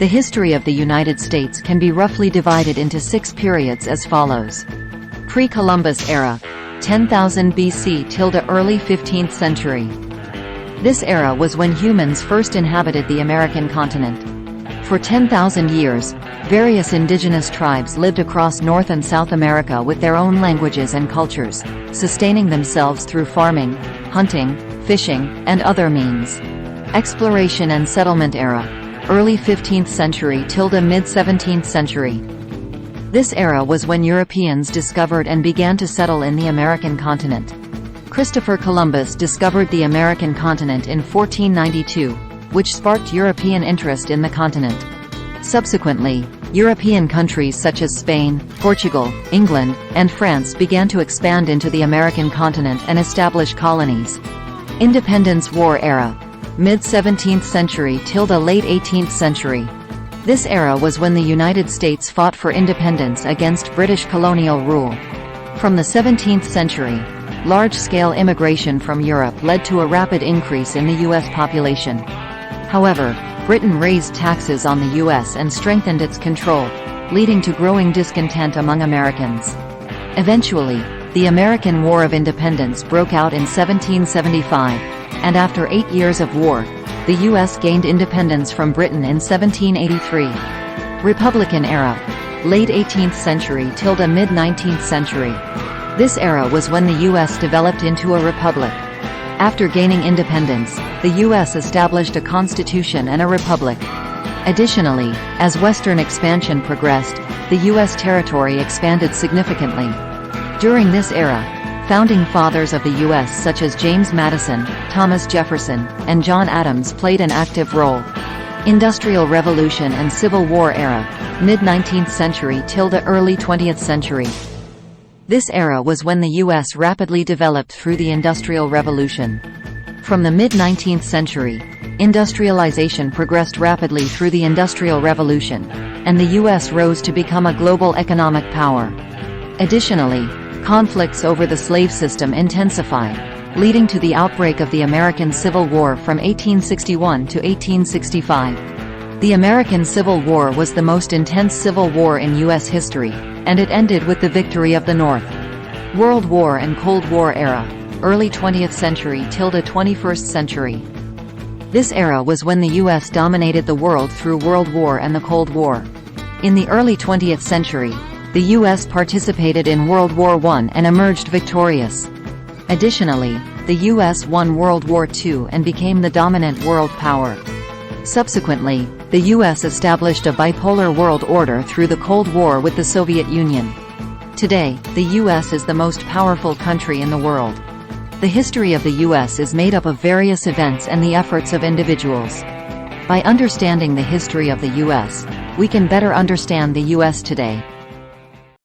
The history of the United States can be roughly divided into 6 periods as follows. Pre-Columbus era, 10,000 BC till the early 15th century. This era was when humans first inhabited the American continent. For 10,000 years, various indigenous tribes lived across North and South America with their own languages and cultures, sustaining themselves through farming, hunting, fishing, and other means. Exploration and settlement era, early 15th century till the mid-17th century. This era was when Europeans discovered and began to settle in the American continent. Christopher Columbus discovered the American continent in 1492, which sparked European interest in the continent. Subsequently, European countries such as Spain, Portugal, England, and France began to expand into the American continent and establish colonies. Independence War era, mid-17th century till the late 18th century. This era was when the United States fought for independence against British colonial rule. From the 17th century, large-scale immigration from Europe led to a rapid increase in the U.S. population. However, Britain raised taxes on the U.S. and strengthened its control, leading to growing discontent among Americans. Eventually, the American War of Independence broke out in 1775, and after 8 years of war, the U.S. gained independence from Britain in 1783. Republican era, late 18th century till the mid-19th century. This era was when the U.S. developed into a republic. After gaining independence, the U.S. established a constitution and a republic. Additionally, as Western expansion progressed, the U.S. territory expanded significantly. During this era, founding fathers of the U.S. such as James Madison, Thomas Jefferson, and John Adams played an active role. Industrial Revolution and Civil War era, mid-19th century till the early 20th century. This era was when the U.S. rapidly developed through the Industrial Revolution. From the mid-19th century, industrialization progressed rapidly through the Industrial Revolution, and the U.S. rose to become a global economic power. Additionally, conflicts over the slave system intensified, leading to the outbreak of the American Civil War from 1861 to 1865. The American Civil War was the most intense civil war in U.S. history, and it ended with the victory of the North. World War and Cold War era, early 20th century till the 21st century. This era was when the U.S. dominated the world through World War and the Cold War. In the early 20th century, the U.S. participated in World War I and emerged victorious. Additionally, the U.S. won World War II and became the dominant world power. Subsequently, the U.S. established a bipolar world order through the Cold War with the Soviet Union. Today, the U.S. is the most powerful country in the world. The history of the U.S. is made up of various events and the efforts of individuals. By understanding the history of the U.S., we can better understand the U.S. today.